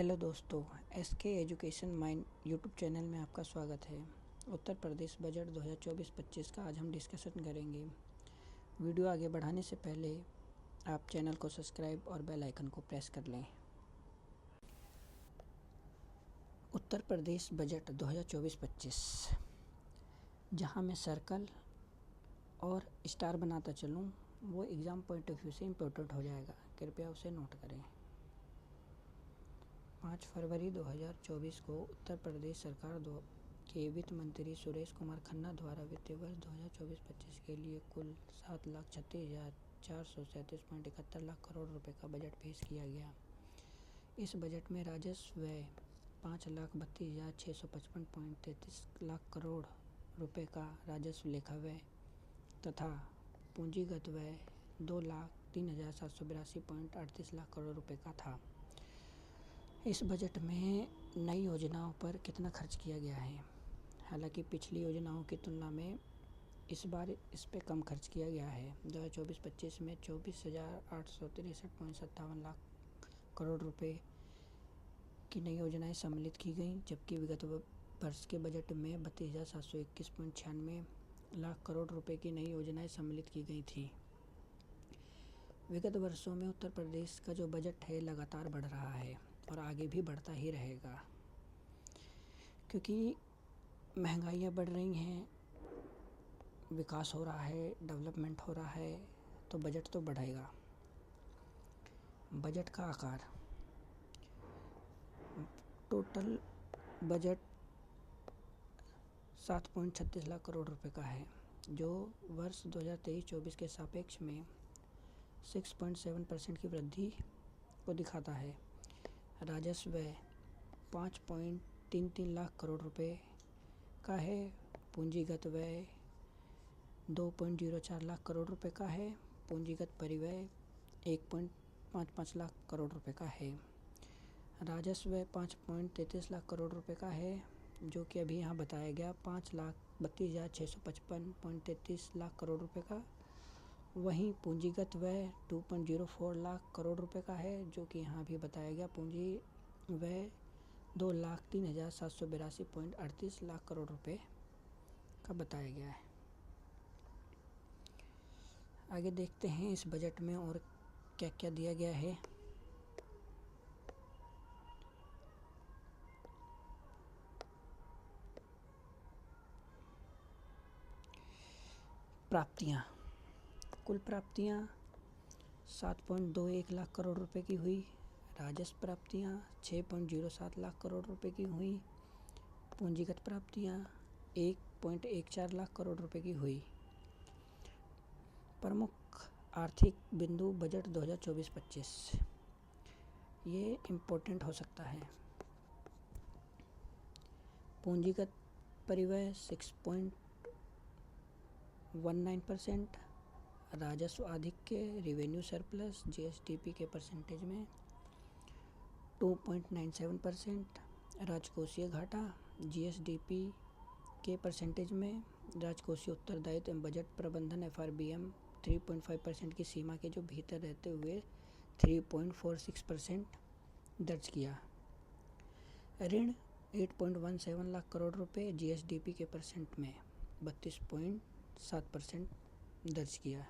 Hello दोस्तों, S K education mind YouTube channel में आपका स्वागत है। उत्तर प्रदेश बजट 2024-25 का आज हम डिस्कशन करेंगे। वीडियो आगे बढ़ाने से पहले आप चैनल को सब्सक्राइब और बेल आइकन को प्रेस कर लें। उत्तर प्रदेश बजट 2024-25 जहां मैं सर्कल और स्टार बनाता चलूं वो एग्ज़ाम पॉइंट ऑफ व्यू से इम्पोर्टेंट हो जाएगा, कृपया उसे नोट करें। 5 फरवरी 2024 को उत्तर प्रदेश सरकार के वित्त मंत्री सुरेश कुमार खन्ना द्वारा वित्तीय वर्ष 2024-25 के लिए कुल 7,36,437.71 लाख करोड़ रुपए का बजट पेश किया गया। इस बजट में राजस्व व्यय 5,32,655.33 लाख करोड़ रुपए का राजस्व लेखा व्यय तथा पूंजीगत व्यय 2,03,782.38 लाख करोड़ रुपए का था। इस बजट में नई योजनाओं पर कितना खर्च किया गया है? हालांकि पिछली योजनाओं की तुलना में इस बार इस पे कम खर्च किया गया है। 2024-25 में 24,863.57 लाख करोड़ रुपए की नई योजनाएं सम्मिलित की गईं, जबकि विगत वर्ष के बजट में 32,721.96 लाख करोड़ रुपए की नई योजनाएं सम्मिलित की गई थी। विगत वर्षों में उत्तर प्रदेश का जो बजट है लगातार बढ़ रहा है और आगे भी बढ़ता ही रहेगा, क्योंकि महंगाइयाँ बढ़ रही हैं, विकास हो रहा है, डेवलपमेंट हो रहा है, तो बजट तो बढ़ेगा। बजट का आकार, टोटल बजट 7.36 लाख करोड़ रुपए का है, जो वर्ष 2023-24 के सापेक्ष में 6.7% की वृद्धि को दिखाता है। राजस्व व्यय 5.33 लाख करोड़ रुपए का है, पूंजीगत व्यय 2.04 लाख करोड़ रुपए का है, पूंजीगत परिव्यय 1.55 लाख करोड़ रुपए का है। राजस्व व्यय 5.33 लाख करोड़ रुपए का है, जो कि अभी यहाँ बताया गया 5,32,655.33 लाख करोड़ रुपए का। वहीं पूंजीगत व्यय 2.04 लाख करोड़ रुपए का है, जो कि यहाँ भी बताया गया पूंजी व्यय 2,03,782.38 लाख करोड़ रुपए का बताया गया है। आगे देखते हैं इस बजट में और क्या क्या दिया गया है। प्राप्तियाँ, कुल प्राप्तियाँ 7.21 लाख करोड़ रुपए की हुई। राजस्व प्राप्तियाँ 6.07 लाख करोड़ रुपए की हुई। पूंजीगत प्राप्तियाँ 1.14 लाख करोड़ रुपए की हुई। प्रमुख आर्थिक बिंदु बजट 2024-25 ये इम्पोर्टेंट हो सकता है। पूंजीगत परिव्यय 6.19%, राजस्व आधिक्य रेवेन्यू सरप्लस जीएसडीपी के परसेंटेज में 2.97%, राजकोषीय घाटा जीएसडीपी के परसेंटेज में, राजकोषीय उत्तरदायित्व एवं बजट प्रबंधन एफआरबीएम 3.5% की सीमा के जो भीतर रहते हुए 3.46% दर्ज किया। ऋण 8.17 लाख करोड़ रुपए जीएसडीपी के परसेंट में 32.7% दर्ज किया।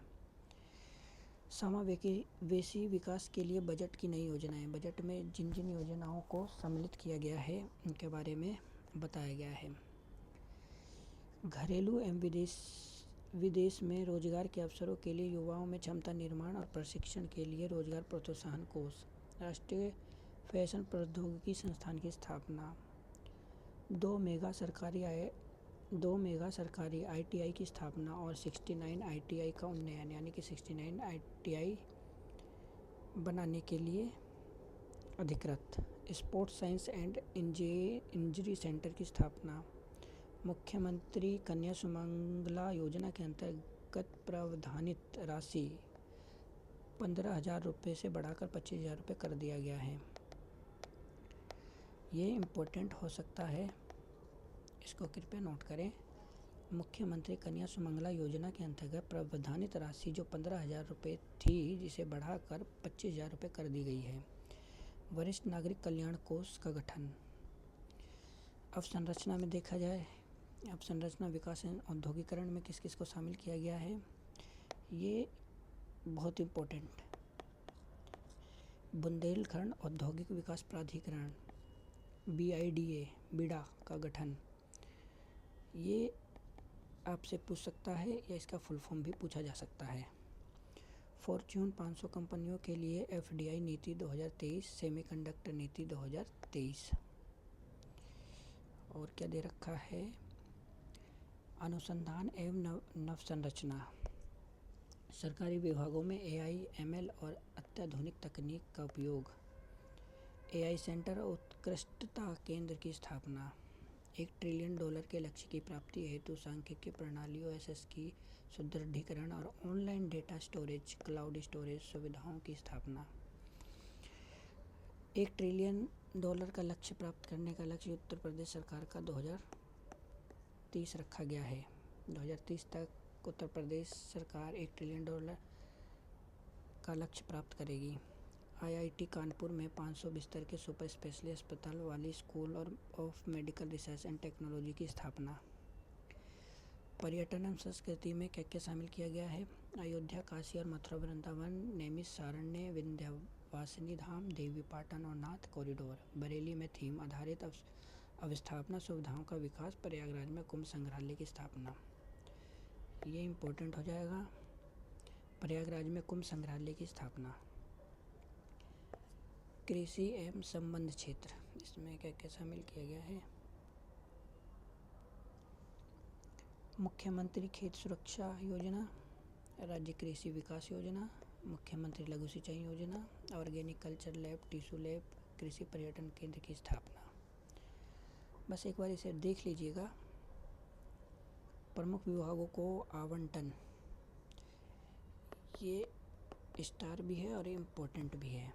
समावेशी विकास के लिए बजट की नई योजनाएं, बजट में जिन जिन योजनाओं को सम्मिलित किया गया है उनके बारे में बताया गया है। घरेलू एवं विदेश में रोजगार के अवसरों के लिए युवाओं में क्षमता निर्माण और प्रशिक्षण के लिए रोजगार प्रोत्साहन कोष, राष्ट्रीय फैशन प्रौद्योगिकी संस्थान की स्थापना, 2 मेगा सरकारी आईटीआई की स्थापना और 69 आईटीआई का उन्नयन, यानी कि 69 आईटीआई बनाने के लिए अधिकृत, sports science and injury centre की स्थापना, मुख्यमंत्री कन्या सुमंगला योजना के अंतर्गत प्रावधानित राशि 15,000 रुपये से बढ़ाकर 25,000 रुपये कर दिया गया है। ये इम्पोर्टेंट हो सकता है, इसको कृपया नोट करें। मुख्यमंत्री कन्या सुमंगला योजना के अंतर्गत प्रावधानित राशि जो 15,000 रुपये थी, जिसे बढ़ाकर 25,000 रुपये कर दी गई है। वरिष्ठ नागरिक कल्याण कोष का गठन। अवसंरचना में देखा जाए, अवसंरचना विकास एवं औद्योगिकरण में किस किस को शामिल किया गया है, ये बहुत इम्पोर्टेंट। बुंदेलखंड औद्योगिक विकास प्राधिकरण BIDA बीडा का गठन। ये आपसे पूछ सकता है या इसका फुल फॉर्म भी पूछा जा सकता है। फॉर्च्यून 500 कंपनियों के लिए FDI नीति 2023, सेमीकंडक्टर नीति 2023। और क्या दे रखा है, अनुसंधान एवं नवसंरचना। सरकारी विभागों में AI ML और अत्याधुनिक तकनीक का उपयोग। AI सेंटर और उत्कृष्टता केंद्र की स्थापना। $1 ट्रिलियन के लक्ष्य की प्राप्ति हेतु सांख्यिकीय प्रणालियों SS की सुदृढ़ीकरण और online data storage cloud storage सुविधाओं की स्थापना। $1 ट्रिलियन का लक्ष्य प्राप्त करने का लक्ष्य उत्तर प्रदेश सरकार का 2030 रखा गया है। 2030 तक उत्तर प्रदेश सरकार $1 ट्रिलियन का लक्ष्य प्राप्त करेगी। IIT कानपुर में 500 बिस्तर के सुपर स्पेशलिटी अस्पताल वाली स्कूल और of medical research and technology की स्थापना। पर्यटन एवं संस्कृति में क्या क्या शामिल किया गया है, अयोध्या, काशी और मथुरा वृंदावन, नैमिषारण्य, विंध्यवासिनी धाम, देवी पाटन और नाथ कॉरिडोर। बरेली में थीम आधारित अवस्थापना सुविधाओं का विकास। प्रयागराज में कुंभ संग्रहालय की स्थापना। ये इम्पोर्टेंट हो जाएगा, प्रयागराज में कुंभ संग्रहालय की स्थापना। कृषि एवं संबंध क्षेत्र, इसमें क्या क्या शामिल किया गया है, मुख्यमंत्री खेत सुरक्षा योजना, राज्य कृषि विकास योजना, मुख्यमंत्री लघु सिंचाई योजना, organic culture lab, tissue lab, कृषि पर्यटन केंद्र की स्थापना। बस एक बार इसे देख लीजिएगा। प्रमुख विभागों को आवंटन, ये स्टार भी है और इम्पोर्टेंट भी है।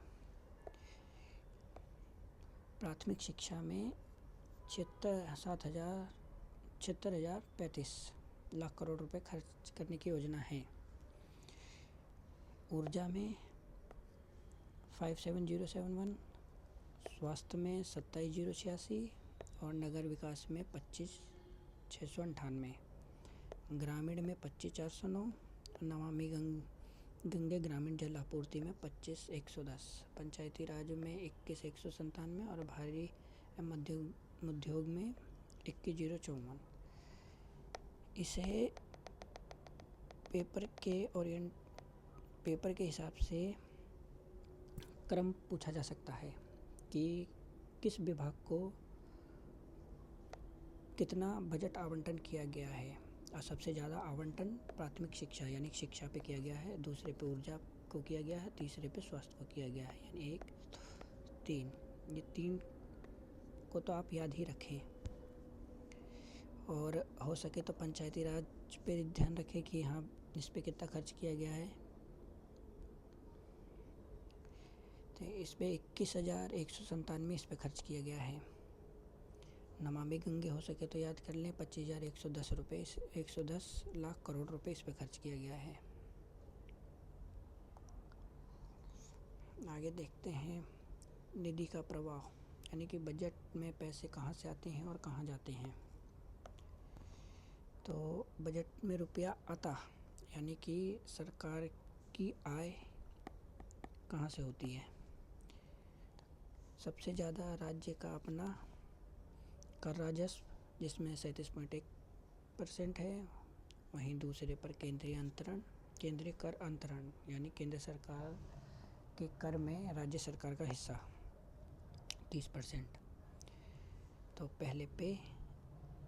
प्राथमिक शिक्षा में 76,35 लाख करोड़ रुपए खर्च करने की योजना है। ऊर्जा में 57071, स्वास्थ्य में 27086 और नगर विकास में 25698, ग्रामीण में 25409, नमामि गंगे ग्रामीण जल आपूर्ति में 25110, पंचायती राज में 21197 और भारी एवं मध्यम उद्योग में 21054। इसे पेपर के हिसाब से क्रम पूछा जा सकता है कि किस विभाग को कितना बजट आवंटन किया गया है। और सबसे ज़्यादा आवंटन प्राथमिक शिक्षा यानी शिक्षा पे किया गया है, दूसरे पे ऊर्जा को किया गया है, तीसरे पे स्वास्थ्य को किया गया है, यानी 1 2 3। ये 3 को तो आप याद ही रखें। और हो सके तो पंचायती राज पे ध्यान रखें कि हाँ इस पे कितना खर्च किया गया है। तो इस पे 21,197 इस पे खर्च किया गया है। नमामि गंगे हो सके तो याद कर लें, 25,110 रुपये, 110 लाख करोड़ रुपए इस पे खर्च किया गया है। आगे देखते हैं निधि का प्रवाह, यानी कि बजट में पैसे कहाँ से आते हैं और कहाँ जाते हैं। तो बजट में रुपया आता यानी कि सरकार की आय कहाँ से होती है। सबसे ज़्यादा राज्य का अपना कर राजस्व, जिसमें 37.1% है। वहीं दूसरे पर केंद्रीय कर अंतरण, यानी केंद्र सरकार के कर में राज्य सरकार का हिस्सा 30%। तो पहले पे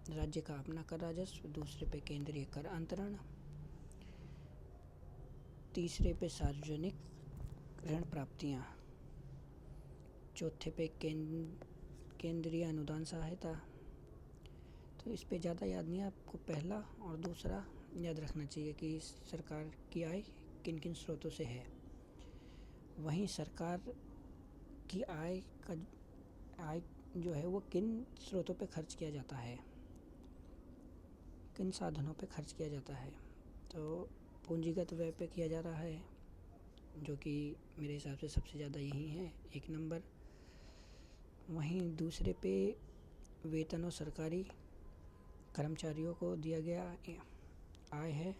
राज्य का अपना कर राजस्व, दूसरे पे केंद्रीय कर अंतरण, तीसरे पे सार्वजनिक ऋण प्राप्तियाँ, चौथे पे केंद्रीय अनुदान सहायता। तो इस पे ज़्यादा याद नहीं है आपको, पहला और दूसरा याद रखना चाहिए कि सरकार की आय किन किन स्रोतों से है। वहीं सरकार की आय जो है वो किन स्रोतों पे खर्च किया जाता है, किन साधनों पे खर्च किया जाता है। तो पूंजीगत व्यय पे किया जा रहा है, जो कि मेरे हिसाब से सबसे ज़्यादा यही है 1 नंबर। वहीं दूसरे पे वेतन और सरकारी कर्मचारियों को दिया गया आय है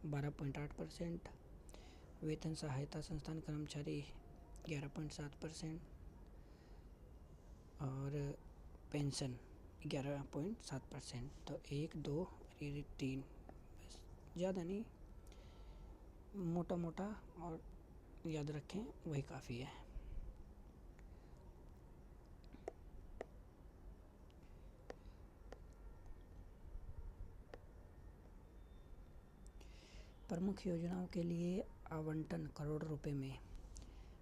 12.8%, वेतन सहायता संस्थान कर्मचारी 11.7% और पेंशन 11.7%। तो 1 2 3 बस, ज़्यादा नहीं, मोटा मोटा और याद रखें वही काफ़ी है। प्रमुख योजनाओं के लिए आवंटन करोड़ रुपए में।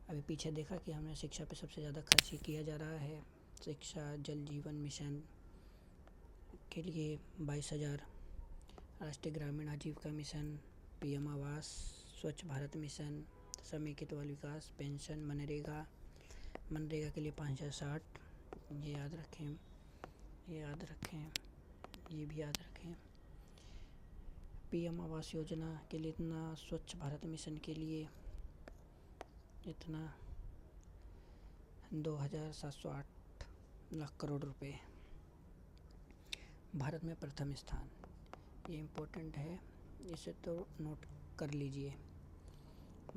अभी पीछे देखा कि हमने शिक्षा पे सबसे ज़्यादा खर्च किया जा रहा है। शिक्षा, जल जीवन मिशन के लिए 22,000, राष्ट्रीय ग्रामीण आजीविका मिशन, पीएम आवास, स्वच्छ भारत मिशन, समेकित बाल विकास, पेंशन, मनरेगा के लिए 5,060। ये याद रखें, ये भी याद रखें। पीएम आवास योजना के लिए इतना, स्वच्छ भारत मिशन के लिए इतना, 2,708 लाख करोड़ रुपए। भारत में प्रथम स्थान, ये इम्पोर्टेंट है, इसे तो नोट कर लीजिए।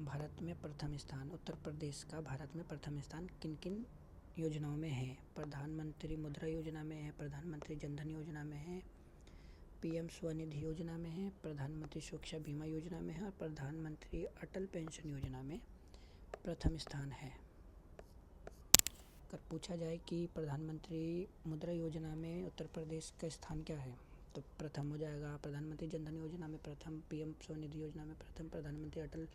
भारत में प्रथम स्थान, उत्तर प्रदेश का भारत में प्रथम स्थान किन किन योजनाओं में है? प्रधानमंत्री मुद्रा योजना में है, प्रधानमंत्री जनधन योजना में है, पीएम स्वनिधि योजना में है, प्रधानमंत्री सुरक्षा बीमा योजना में है और प्रधानमंत्री अटल पेंशन योजना में प्रथम स्थान है। अगर पूछा जाए कि प्रधानमंत्री मुद्रा योजना में उत्तर प्रदेश का स्थान क्या है, तो प्रथम हो जाएगा। प्रधानमंत्री जनधन योजना में प्रथम, पीएम स्वनिधि योजना में प्रथम, प्रधानमंत्री अटल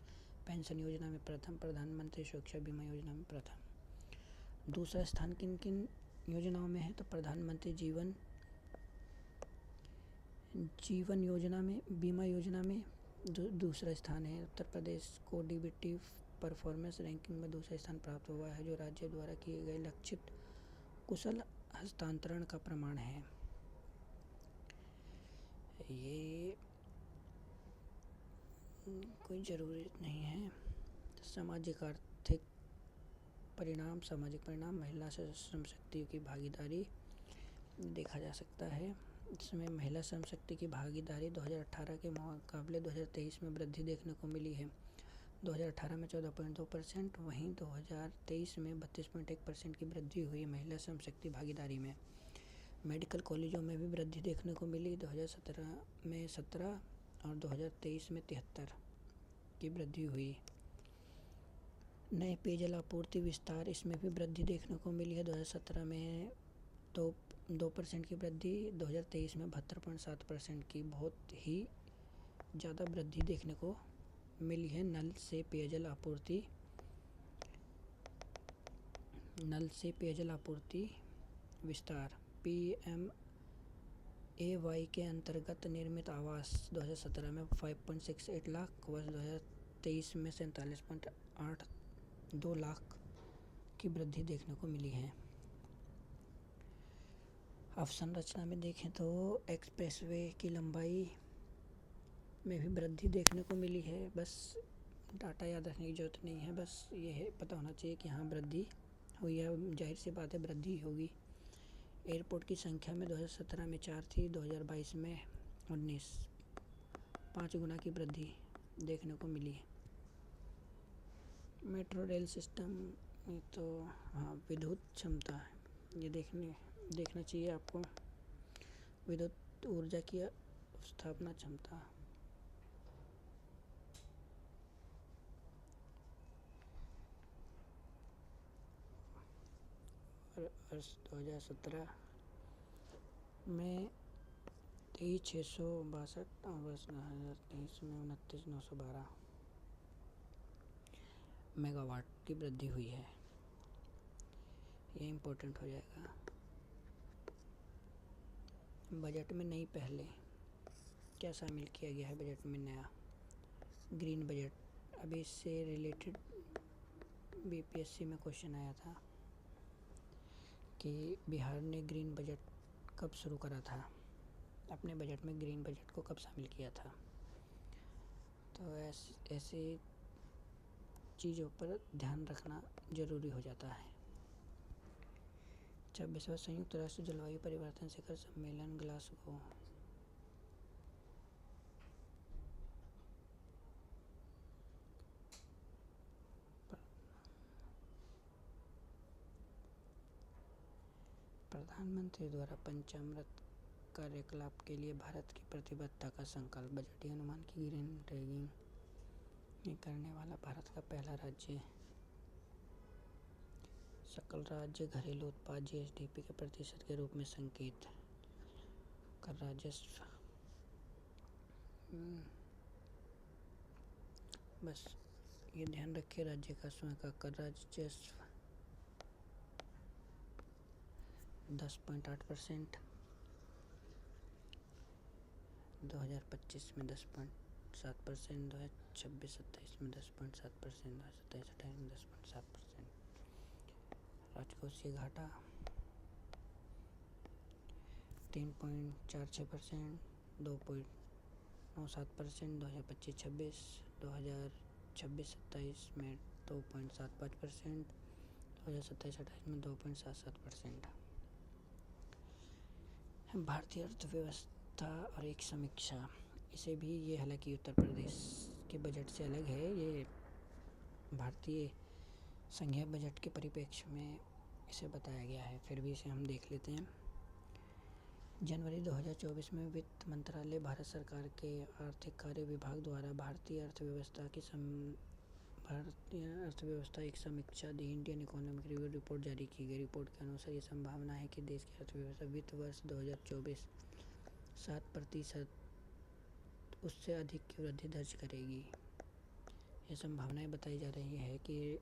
पेंशन योजना में प्रथम, प्रधानमंत्री सुरक्षा बीमा योजना में प्रथम। दूसरा स्थान किन किन योजनाओं में है? तो प्रधानमंत्री जीवन योजना में, बीमा योजना में दूसरा स्थान है। उत्तर प्रदेश को डीबीटी परफॉर्मेंस रैंकिंग में दूसरा स्थान प्राप्त हुआ है, जो राज्य द्वारा किए गए लक्षित कुशल हस्तांतरण का प्रमाण है। ये कोई ज़रूरत नहीं है। सामाजिक परिणाम, महिला श्रम शक्ति की भागीदारी देखा जा सकता है। इसमें महिला श्रम शक्ति की भागीदारी 2018 के मुकाबले 2023 में वृद्धि देखने को मिली है। 2018 में 14.2%, वहीं 2023 में 32.1% की वृद्धि हुई महिला श्रम शक्ति भागीदारी में। मेडिकल कॉलेजों में भी वृद्धि देखने को मिली, 2017 में 17 और 2023 में 73 की वृद्धि हुई। नए पेयजल आपूर्ति विस्तार, इसमें भी वृद्धि देखने को मिली है। 2017 में तो 2% की वृद्धि, 2023 में 72.7% की बहुत ही ज़्यादा वृद्धि देखने को मिली है। नल से पेयजल आपूर्ति विस्तार, PMAY के अंतर्गत निर्मित आवास 2017 में 5.68 लाख, वर्ष 2023 में 47.82 लाख की वृद्धि देखने को मिली है। अवसंरचना में देखें तो एक्सप्रेसवे की लंबाई में भी वृद्धि देखने को मिली है। बस डाटा याद रखने की ज़रूरत नहीं है, बस ये है पता होना चाहिए कि हाँ वृद्धि हुई है, जाहिर सी बात है वृद्धि होगी। एयरपोर्ट की संख्या में 2017 में 4 थी, 2022 में 19, 5 गुना की वृद्धि देखने को मिली है। मेट्रो रेल सिस्टम में तो हाँ विद्युत क्षमता है, ये देखना चाहिए आपको। विद्युत ऊर्जा की स्थापना क्षमता, वर्ष 2017 में 23,662 और वर्ष 2023 में 29,912 मेगावाट की वृद्धि हुई है। ये इम्पोर्टेंट हो जाएगा। बजट में नई पहले क्या शामिल किया गया है? बजट में नया ग्रीन बजट, अभी इससे रिलेटेड बीपीएससी में क्वेश्चन आया था कि बिहार ने ग्रीन बजट कब शुरू करा था, अपने बजट में ग्रीन बजट को कब शामिल किया था। तो ऐसे चीज़ों पर ध्यान रखना ज़रूरी हो जाता है। 26वां संयुक्त राष्ट्र जलवायु परिवर्तन शिखर सम्मेलन ग्लासगो। प्रधानमंत्री द्वारा पंचामृत कार्यकलाप के लिए भारत की प्रतिबद्धता का संकल्प। बजटीय अनुमान की ग्रीन टैगिंग करने वाला भारत का पहला राज्य। सकल राज्य घरेलू उत्पाद जीएसडीपी के प्रतिशत के रूप में संकेत। कर राजस्व बस ये ध्यान रखिए, राज्य का स्वयं का कर राजस्व 10.8%, 2025 में 10.7%, 2026-27 में 10.7%, 2027-28 में 10.7%। राजकोषीय घाटा 3.46%, 2.97%, 2025-26, 2026-27 में 2.75%, 2027-28 में 2.77%। भारतीय अर्थव्यवस्था और एक समीक्षा। इसे भी ये हालांकि उत्तर प्रदेश के बजट से अलग है, ये भारतीय संघीय बजट के परिप्रेक्ष्य में इसे बताया गया है, फिर भी इसे हम देख लेते हैं। जनवरी 2024 में वित्त मंत्रालय भारत सरकार के आर्थिक कार्य विभाग द्वारा भारतीय अर्थव्यवस्था एक समीक्षा दी इंडियन इकोनॉमिक रिव्यू रिपोर्ट जारी की गई। रिपोर्ट के अनुसार ये संभावना है कि देश की अर्थव्यवस्था वित्त वर्ष 2024 7% उससे अधिक की वृद्धि दर्ज करेगी। ये संभावनाएं बताई जा रही है कि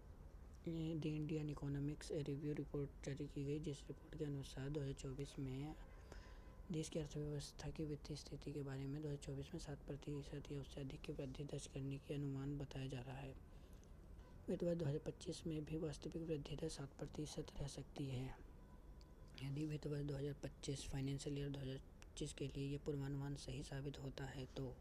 the Indian economics review report जारी की गई, जिस रिपोर्ट के अनुसार 2024 में देश की अर्थव्यवस्था की वित्तीय स्थिति के बारे में 2024 में 7% या उससे अधिक की वृद्धि दर्ज करने की अनुमान बताया जा रहा है। वित्त वर्ष 2025 में भी वास्तविक वृद्धि दर 7% रह सकती है। यदि वित्त वर्ष 2025 फाइनेंशियल ईयर 2025 के लिए ये पूर्वानुमान सही साबित होता है तो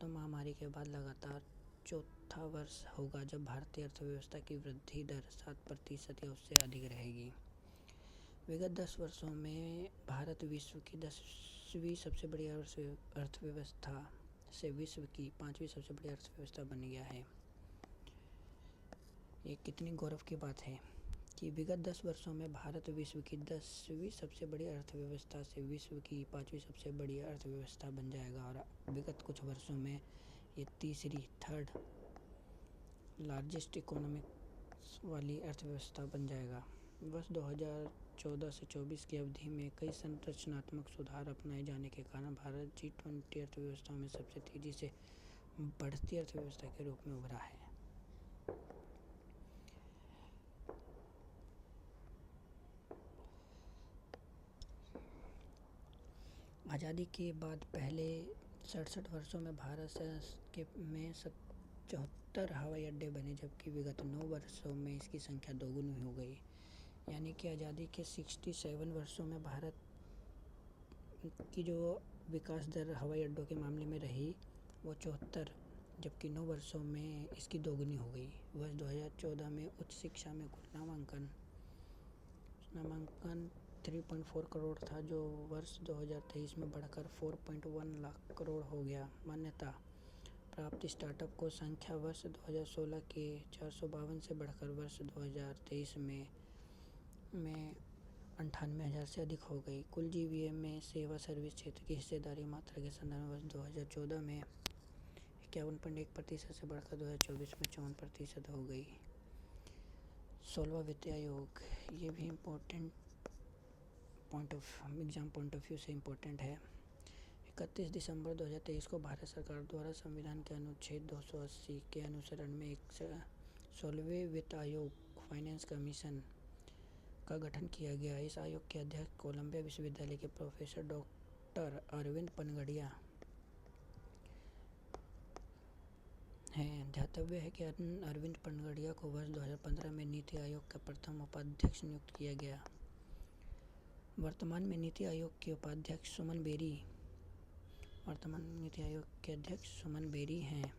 महामारी के बाद लगातार चौथा वर्ष होगा जब भारतीय अर्थव्यवस्था की वृद्धि दर 7% या उससे अधिक रहेगी। विगत 10 वर्षों में भारत विश्व की 10वीं सबसे बड़ी अर्थव्यवस्था से विश्व की 5वीं सबसे बड़ी अर्थव्यवस्था बन गया है। ये कितनी गौरव की बात है कि विगत 10 वर्षों में भारत विश्व की 10वीं सबसे बड़ी अर्थव्यवस्था से विश्व की 5वीं सबसे बड़ी अर्थव्यवस्था बन जाएगा, और विगत कुछ वर्षों में ये थर्ड लार्जेस्ट इकोनॉमिक्स वाली अर्थव्यवस्था बन जाएगा। वर्ष 2014 से 24 की अवधि में कई संरचनात्मक सुधार अपनाए जाने के कारण भारत G20 अर्थव्यवस्थाओं में सबसे तेजी से बढ़ती अर्थव्यवस्था के रूप में उभरा है। आज़ादी के बाद पहले 67 वर्षों में भारत में 74 हवाई अड्डे बने, जबकि विगत 9 वर्षों में इसकी संख्या दोगुनी हो गई। यानी कि आज़ादी के 67 वर्षों में भारत की जो विकास दर हवाई अड्डों के मामले में रही वो 74, जबकि 9 वर्षों में इसकी दोगुनी हो गई। वर्ष 2014 में उच्च शिक्षा में कुल नामांकन 3.4 करोड़ था, जो वर्ष 2023 में बढ़कर 4.1 लाख करोड़ हो गया। मान्यता प्राप्त स्टार्टअप को संख्या वर्ष 2016 के 452 से बढ़कर वर्ष 2023 में 98,000 से अधिक हो गई। कुल जीवीए में सेवा सर्विस क्षेत्र की हिस्सेदारी मात्रा के संदर्भ में वर्ष 2014 में 51.1% से बढ़कर 2024 में 54% हो गई। 16वां वित्त आयोग, ये भी important exam point of view से इम्पोर्टेंट है। 31 दिसंबर 2023 को भारत सरकार द्वारा संविधान के अनुच्छेद 280 के अनुसरण में एक 16वें वित्त आयोग फाइनेंस कमीशन का गठन किया गया। इस आयोग के अध्यक्ष कोलंबिया विश्वविद्यालय के प्रोफेसर डॉक्टर अरविंद पनगड़िया हैं। ध्यातव्य है कि अरविंद पनगड़िया को वर्ष 2015 में नीति आयोग का प्रथम उपाध्यक्ष नियुक्त किया गया। वर्तमान में नीति आयोग के उपाध्यक्ष सुमन बेरी हैं।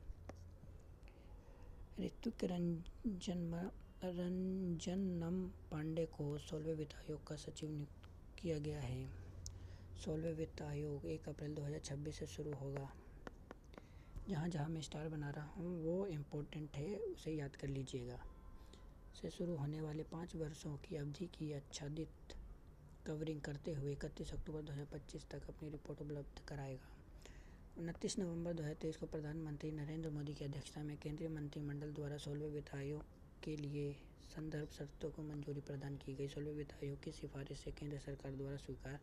ऋत्विक रंजन रंजनम पांडे को 16वें वित्त आयोग का सचिव नियुक्त किया गया है। 16वें वित्त आयोग 1 अप्रैल 2026 से शुरू होगा। जहाँ जहाँ मैं स्टार बना रहा हूँ वो इम्पोर्टेंट है, उसे याद कर लीजिएगा। से शुरू होने वाले 5 वर्षों की अवधि की आच्छादित कवरिंग करते हुए 31 अक्टूबर 2025 तक अपनी रिपोर्ट उपलब्ध कराएगा। 29 नवंबर 2023 को प्रधानमंत्री नरेंद्र मोदी की अध्यक्षता में केंद्रीय मंत्रिमंडल द्वारा 16वें वित्त आयोग के लिए संदर्भ शर्तों को मंजूरी प्रदान की गई। 16वें वित्त आयोग की सिफारिश से केंद्र सरकार द्वारा स्वीकार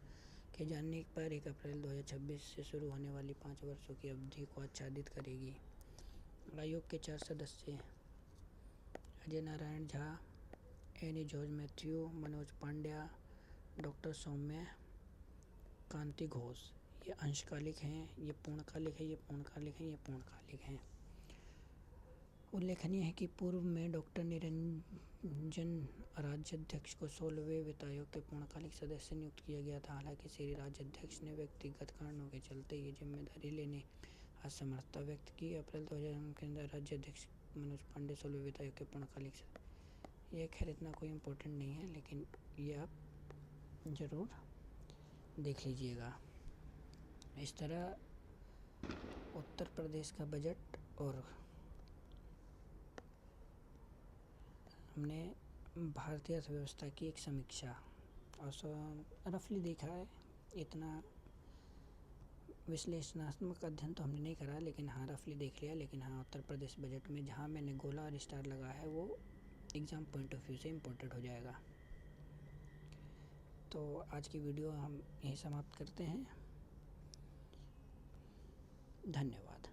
किए जाने पर 1 अप्रैल 2026 से शुरू होने वाली 5 वर्षों की अवधि को आच्छादित करेगी। आयोग के 4 सदस्य अजय नारायण झा, एनी जॉर्ज मैथ्यू, मनोज पांड्या, डॉक्टर सौम्या कांति घोष। ये अंशकालिक हैं, ये पूर्णकालिक है, ये पूर्णकालिक हैं, ये पूर्णकालिक हैं। उल्लेखनीय है कि पूर्व में डॉक्टर निरंजन राज्याध्यक्ष को 16वें वित्त आयोग के पूर्णकालिक सदस्य नियुक्त किया गया था। हालांकि श्री राज्याध्यक्ष ने व्यक्तिगत कारणों के चलते ये जिम्मेदारी लेने असमर्थता व्यक्त की। अप्रैल 2000 के अंदर राज्याध्यक्ष मनोज पांडे 16वें वित्त आयोग के पूर्णकालिक सदस्य। ये खैर इतना कोई इम्पोर्टेंट नहीं है, लेकिन ये आप ज़रूर देख लीजिएगा। इस तरह उत्तर प्रदेश का बजट और हमने भारतीय अर्थव्यवस्था की एक समीक्षा और रफली देखा है। इतना विश्लेषणात्मक अध्ययन तो हमने नहीं करा, लेकिन हाँ रफली देख लिया। लेकिन हाँ उत्तर प्रदेश बजट में जहाँ मैंने गोला और स्टार लगा है वो एग्ज़ाम पॉइंट ऑफ व्यू से इम्पोर्टेंट हो जाएगा। तो आज की वीडियो हम यहीं समाप्त करते हैं। धन्यवाद।